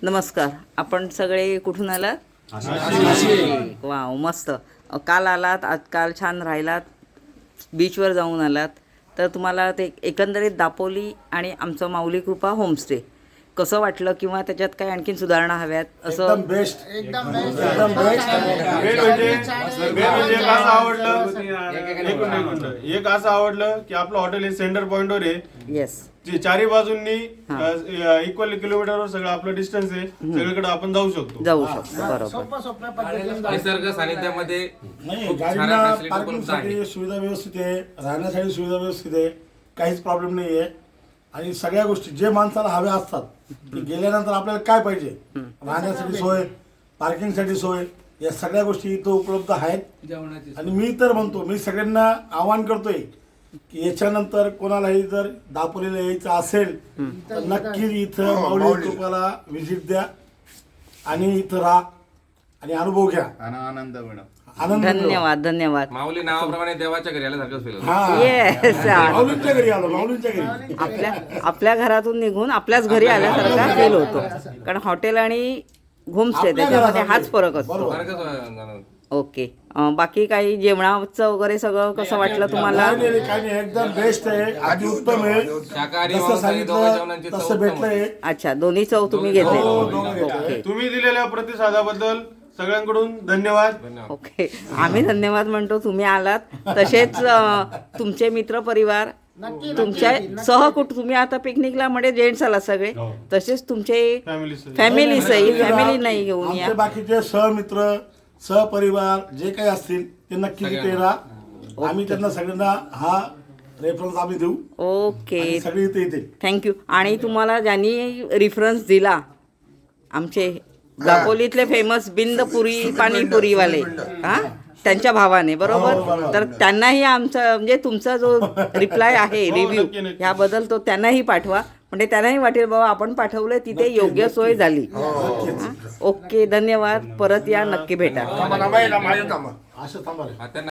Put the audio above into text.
नमस्कार. आपण सगळे कुठून आलात? वाव, मस्त. काल आलात, आज काल छान राहिलात, बीचवर जाऊन आलात. तर तुम्हाला ते एकंदरीत दापोली आणि आमचं माऊली कृपा होमस्टे कसं वाटलं, किंवा त्याच्यात काही आणखीन सुधारणा हव्यात असं? एकदम बेस्ट. एक असं आवडलं की आपलं हॉटेल हे सेंटर पॉइंटवर आहे. येस. चारही बाजूंनी इक्वल किलोमीटरवर सगळं आपलं डिस्टन्स आहे. सगळीकडे आपण जाऊ शकतो. बरोबर. निसर्ग सानिध्यामध्ये नाही, गाडीला पार्किंगसाठी सुविधा व्यवस्थित आहे, राहण्यासाठी सुविधा व्यवस्थित आहे, काहीच प्रॉब्लेम नाही आहे. आणि सगळ्या गोष्टी जे माणसाला हव्या असतात की गेल्यानंतर आपल्याला काय पाहिजे, राहण्यासाठी सोय, पार्किंगसाठी सोय, या सगळ्या गोष्टी इथं उपलब्ध आहेत. आणि मी तर म्हणतो, मी सगळ्यांना आवाहन करतोय की याच्यानंतर कोणालाही जर दापोलीला यायचं असेल तर नक्की इथं माऊली कृपाला व्हिजिट द्या आणि इथं राहा आणि अनुभव घ्या, आनंद मिळा. आनंद मिळवा. धन्यवाद. धन्यवाद. माऊली नावाप्रमाणे देवाच्या घरी आल्यासारखंच फील होतं. हा, येस. माऊलींच्या घरी आलो, माऊलींच्या घरी. आपल्या घरातून निघून आपल्याच घरी आल्यासारखा फील होतो. कारण हॉटेल आणि होमस्टे त्याच्यामध्ये हाच फरक असतो. फारच जाणवतं. ओके. बाकी काही जेवणाचं वगैरे सगळं कसं वाटलं तुम्हाला? काही नाही, एकदम बेस्ट आहे, अतिउत्तम आहे. शाकाहारी जसं मांसाहारी दोघं सांगितलं जेवणांची चव तसं उत्तम भेटलंय. अच्छा, दोन्ही चव तुम्ही घेतले. ओके. तुम्ही दिलेल्या प्रतिसादाबद्दल सगळ्यांकडून धन्यवाद. ओके. आम्ही धन्यवाद म्हणतो, तुम्ही आलात. तसेच तुमचे मित्र परिवार, तुमच्या तुम्ही आता पिकनिकला म्हणजे जेंट्स आलात सगळे, तसेच तुमचे फॅमिली नाही घेऊन या. आमचे बाकीचे सहमित्र, सहपरिवार जे काही असतील ते नक्की तिथे राहा. आम्ही त्यांना सगळ्यांना हा रेफरन्स आम्ही देऊ. ओके. आणि सगळे इथे येतील. थँक्यू. आणि तुम्हाला ज्यांनी रेफरन्स दिला, आमचे दापोलीतले फेमस बिंदपुरी पाणीपुरीवाले, हां, त्यांच्या भावाने, बरोबर? तर त्यांनाही आमचा म्हणजे तुमचा जो रिप्लाय आहे, रिव्ह्यू ह्याबद्दल, तो त्यांनाही पाठवा. म्हणजे त्यांनाही वाटेल बाबा आपण पाठवलं, तिथे योग्य सोय झाली. ओके, धन्यवाद. परत या, नक्की भेटा. असं थांबा रे. आता